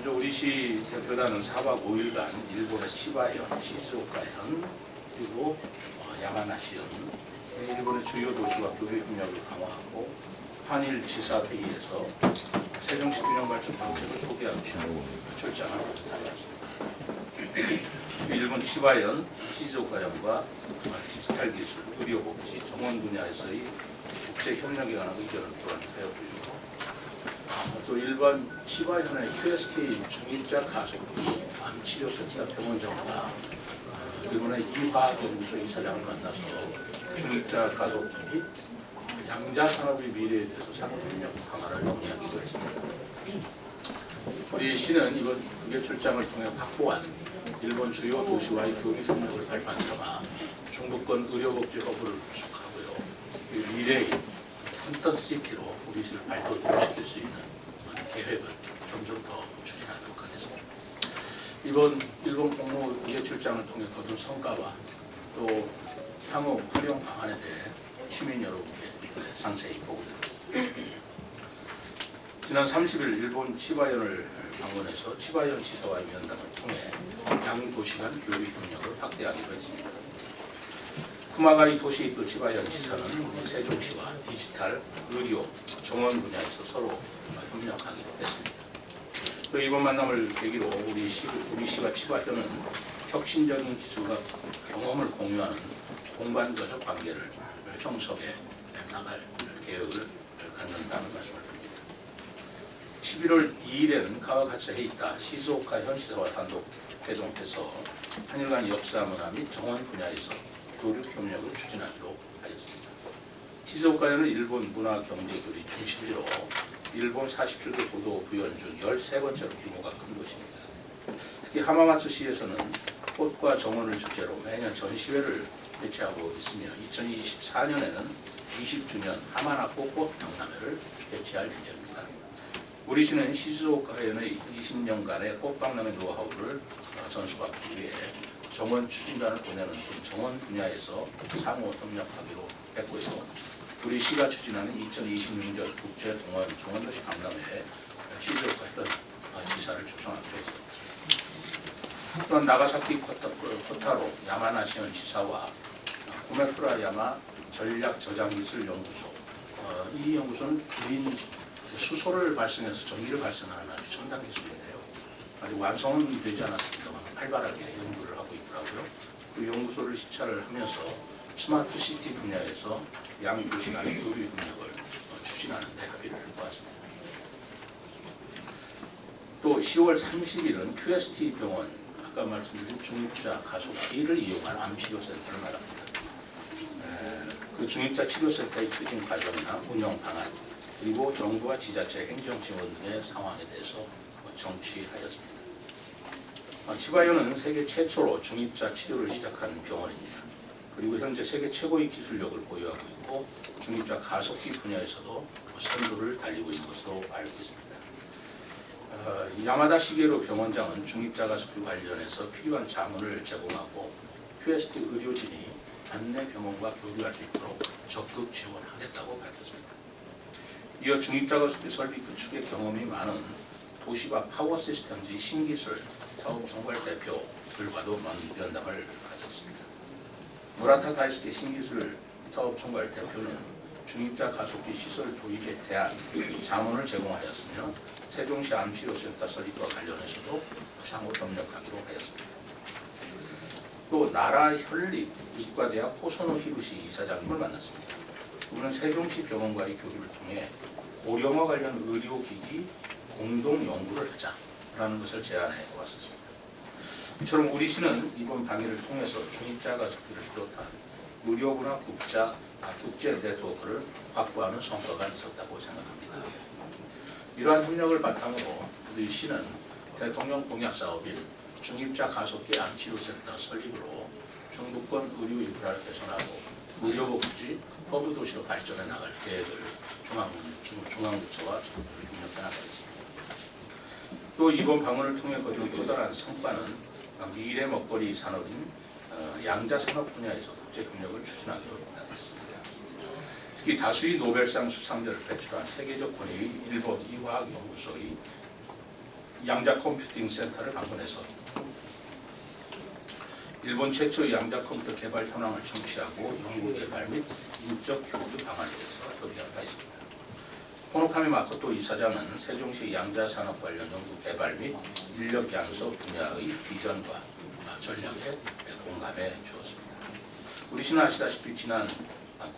먼저 우리 시 대표단은 4박 5일간 일본의 치바현, 시즈오카현, 그리고 야마나시현, 일본의 주요 도시와 교류 협력을 강화하고 한일 지사 회의에서 세종시 균형 발전 정책을 소개하고 출장을 다녀왔습니다. 일본 치바현, 시즈오카현과 디지털 기술, 의료복지, 정원 분야에서의 국제 협력에 관한 의견을 교환하였고요. 또 일본 치바현의 QST 중입자 가속기 암치료센터 병원장과 일본의 이화연구소 이사장을 만나서 중입자 가속기 및 양자산업의 미래에 대해서 상호협력 강화를 논의하기도 했습니다. 우리 시는 이번 국외 출장을 통해 확보한 일본 주요 도시와의 교류 협력을 발판 삼아 중부권 의료복지 허브를 구축하고요. 미래의 컨턴시티로 우리 시를 발돋움시킬 수 있는 계획을 점점 더 추진하도록 하겠습니다. 이번 일본 공무 국외 출장을 통해 거둔 성과와 또 향후 활용 방안에 대해 시민 여러분께 상세히 보고드리겠습니다. 지난 30일 일본 치바현을 방문해서 치바현 시사와의 면담을 통해 양 도시 간 교류 협력을 확대하기로 했습니다. 쿠마가이 도시이토 치바현 시사는 우리 세종시와 디지털, 의료, 정원 분야에서 서로 협력하기로 했습니다. 또 이번 만남을 계기로 우리 시와 치바현은 혁신적인 기술과 경험을 공유하는 동반자적 관계를 형성해 나갈 계획을 갖는다는 말씀을 드립니다. 11월 2일에는 카와가츠에 있다 시즈오카현 시사와 단독 회동해서 한일 간 역사 문화 및 정원 분야에서 교류 협력을 추진하기로 하였습니다. 시즈오카현은 일본 문화 경제 교류 중심지로 일본 47도 도도 부연 중 13번째로 규모가 큰 곳입니다. 특히 하마마츠시에서는 꽃과 정원을 주제로 매년 전시회를 개최하고 있으며 2024년에는 20주년 하마나코 꽃박람회를 개최할 예정입니다. 우리 시는 시즈오카현의 20년간의 꽃박람회 노하우를 전수받기 위해 정원 추진단을 보내는 등 정원 분야에서 상호 협력하기로 했고요. 우리 시가 추진하는 2026년 국제 정원도시 박람회에 시즈오카현 지사를 초청하기로 했습니다. 또한 나가사키 코타로 야마나시현 지사와 고메쿠라야마 전략저장기술연구소, 이 연구소는 그린 수소를 발생해서 전기를 발생하는 아주 첨단 기술인데요. 아직 완성은 되지 않았습니다만 활발하게 연구를 하고 있더라고요. 그 연구소를 시찰을 하면서 스마트 시티 분야에서 양 도시 간의 교류 협력을 추진하는 데 합의를 보았습니다. 또 10월 30일은 QST 병원, 아까 말씀드린 중입자 가속기를 이용한 암치료센터를 말합니다. 그 중입자 치료센터의 추진 과정이나 운영 방안, 그리고 정부와 지자체 행정 지원 등의 상황에 대해서 정취하였습니다. 치바현은 세계 최초로 중입자 치료를 시작한 병원입니다. 그리고 현재 세계 최고의 기술력을 보유하고 있고 중입자 가속기 분야에서도 선두를 달리고 있는 것으로 알고 있습니다. 야마다 시게로 병원장은 중입자 가속기 관련해서 필요한 자문을 제공하고 QST 의료진이 안내 병원과 교류할 수 있도록 적극 지원하겠다고 밝혔습니다. 이어 중입자 가속기 설비 구축의 경험이 많은 도시바 파워 시스템즈의 신기술 사업 총괄 대표들과도 면담을 가졌습니다. 무라타 다이스케 신기술 사업 총괄 대표는 중입자 가속기 시설 도입에 대한 자문을 제공하였으며 세종시 암치료센터 설립과 관련해서도 상호 협력하기로 하였습니다. 또 나라 혈립 이과대학 호소노 히로시 이사장님을 만났습니다. 그분은 세종시 병원과의 교류를 통해 고령화 관련 의료기기 공동 연구를 하자라는 것을 제안해 왔었습니다. 이처럼 우리 시는 이번 강의를 통해서 중입자 가속기를 비롯한 의료문화 국제 네트워크를 확보하는 성과가 있었다고 생각합니다. 이러한 협력을 바탕으로 우리 시는 대통령 공약 사업인 중입자 가속기 암치료센터 설립으로 중부권 의료 인프라를 개선하고 의료복지 허브 도시로 발전해 나갈 계획을 중앙부처와 정부를 협력해 나가겠습니다. 또 이번 방문을 통해 거둔 또 다른 성과는 미래 먹거리 산업인 양자산업 분야에서 국제 협력을 추진하기로 했습니다. 특히 다수의 노벨상 수상자를 배출한 세계적 권위의 일본 이화학연구소의 양자 컴퓨팅 센터를 방문해서 일본 최초의 양자 컴퓨터 개발 현황을 청취하고 연구 개발 및 인적 교류 방안에 대해서 협의한 바 있습니다. 호노카미 마코토 이사장은 세종시 양자 산업 관련 연구 개발 및 인력 양서 분야의 비전과 전략에 공감해 주었습니다. 우리 시는 아시다시피 지난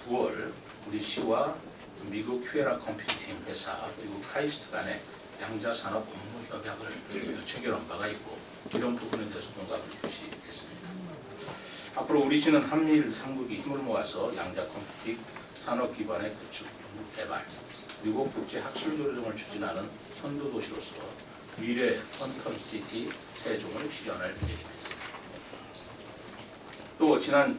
9월 우리 시와 미국 큐에라 컴퓨팅 회사 그리고 카이스트 간의 양자 산업 업무 협약을 체결한 바가 있고 이런 부분에 대해서 공감을 표시했습니다. 앞으로 우리 시는 한미일 삼국이 힘을 모아서 양자 컴퓨팅 산업 기반의 구축, 개발 그리고 국제 학술 교류등을 추진하는 선도 도시로서 미래 펀턴시티 세종을 실현할 계획입니다. 또 지난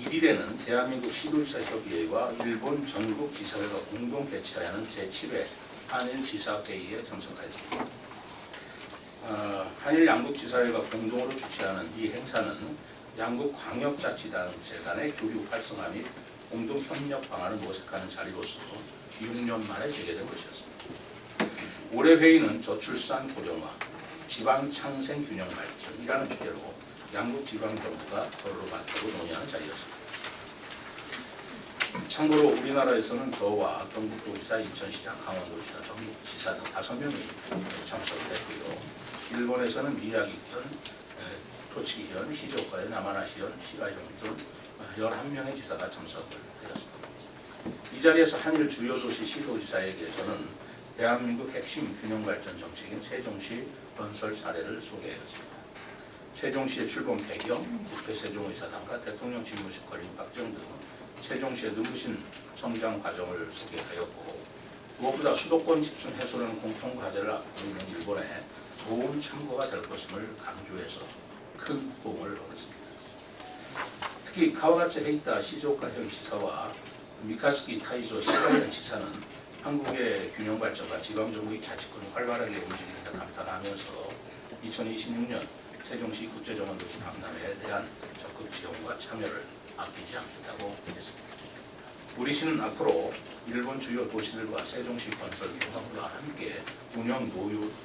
1일에는 대한민국 시도지사 협의회와 일본 전국 지사회가 공동 개최하는 제7회 한일 지사회의에 참석하였습니다. 한일 양국 지사회가 공동으로 주최하는 이 행사는 양국 광역자치단체 간의 교류 활성화 및 공동 협력 방안을 모색하는 자리로서 6년 만에 재개된 것이었습니다. 올해 회의는 저출산 고령화, 지방 창생 균형 발전이라는 주제로 양국 지방 정부가 서로 맞대고 논의하는 자리였습니다. 참고로 우리나라에서는 저와 경북도지사, 인천시장, 강원도지사, 전북지사 등 5명이 참석했고요. 일본에서는 미야기현, 토치기현, 시즈오카현, 야마나시현, 시가현 등 11명의 지사가 참석을 하였습니다. 이 자리에서 한일 주요 도시 시도지사에게서는 대한민국 핵심 균형발전 정책인 세종시 건설 사례를 소개하였습니다. 세종시의 출범 배경, 국회 세종의사당과 대통령 집무실 건립 확정 등 세종시의 눈부신 성장 과정을 소개하였고 무엇보다 수도권 집중 해소라는 공통 과제를 앞두고 있는 일본에 좋은 참고가 될 것임을 강조해서 큰 호응을 얻었습니다. 특히 카와가치 헤이타 시즈오카현 지사와 미카스키 타이조 시가현 지사는 한국의 균형 발전과 지방정부의 자치권이 활발하게 움직이는 데 감탄하면서 2026년 세종시 국제정원도시 박람회에 대한 적극 지원과 참여를 아끼지 않겠다고 했습니다. 우리 시는 앞으로 일본 주요 도시들과 세종시 건설 경험과 함께 운영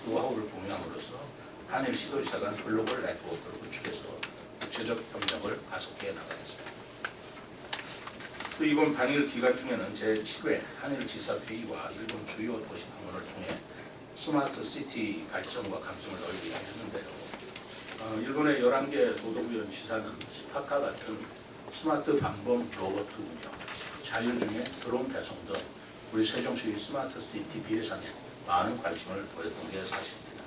노하우를 공유함으로써 한일 시도지사 간 글로벌 네트워크를 구축해서 국제적 협력을 가속해 나가겠습니다. 또 이번 반일 기간 중에는 제7회 한일 지사회의와 일본 주요 도시 방문을 통해 스마트 시티 발전과 강점을 널리 알렸는데요. 일본의 11개 도도부현 지사는 스파카 같은 스마트 방범 로봇 운영, 자율 중에 드론 배송 등 우리 세종시 스마트 시티 비례상에 많은 관심을 보였던 게 사실입니다.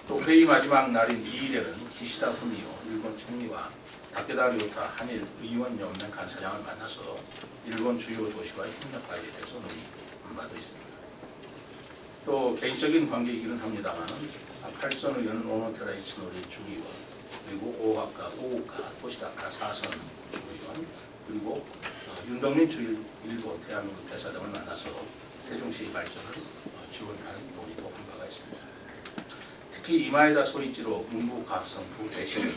또 회의 마지막 날인 2일에는 기시다 후미오 일본 총리와 다케다 료타 한일 의원연맹 간사장을 만나서 일본 주요 도시와의 협력 관계에 대해서 논의한 바도 있습니다. 또 개인적인 관계이기는 합니다만 팔선 의원 오노테라 이치노리 주의원 그리고 오하카 토시다카 사선 주의원 그리고 윤덕민 일본 대한민국 대사 등을 만나서 세종시의 발전을 지원하는 논의도 한 바가 있습니다. 특히 이마에다 소이치로 문부과학성부 대신은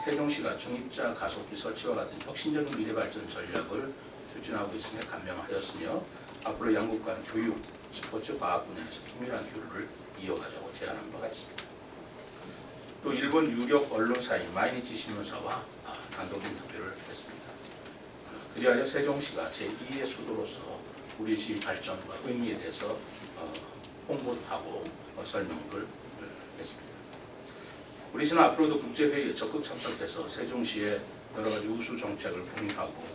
세종시가 중입자 가속기 설치와 같은 혁신적인 미래발전 전략을 추진하고 있음에 감명하였으며 앞으로 양국 간 교육, 스포츠, 과학 분야에서 긴밀한 교류를 이어가자고 제안한 바가 있습니다. 또 일본 유력 언론사인 마이니치 신문사와 단독 인터뷰를 했습니다. 그리하여 세종시가 제2의 수도로서 우리 시 발전과 의미에 대해서 홍보도 하고 설명을 했습니다. 우리 시는 앞으로도 국제회의에 적극 참석해서 세종시의 여러 가지 우수 정책을 공유하고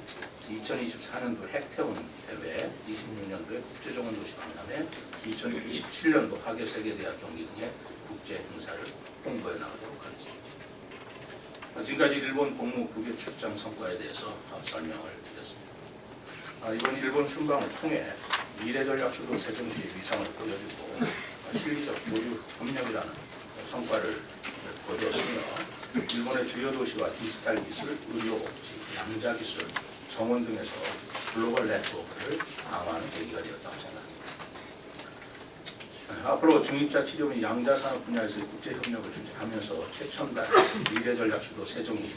2024년도 핵태원 대회, 26년도에 국제정원도시 박람회, 2027년도 하계세계대학 경기 등의 국제 행사를 홍보해 나가도록 하겠습니다. 지금까지 일본 공무 국외 출장 성과에 대해서 설명을 드렸습니다. 이번 일본 순방을 통해 미래전략 수도 세종시의 위상을 보여주고 실리적 교류 협력이라는 성과를 거두었으며 일본의 주요 도시와 디지털 기술, 의료, 복지, 양자 기술, 정원 등에서 글로벌 네트워크를 강화하는 계기가 되었다고 생각합니다. 앞으로 중입자 치료 및 양자 산업 분야에서의 국제 협력을 추진하면서 최첨단 미래 전략 수도 세종이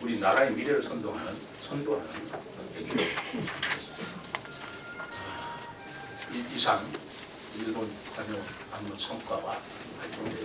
우리 나라의 미래를 선도하는 계기로 생각했습니다. 이상 일본 관용 방문 성과와 활동에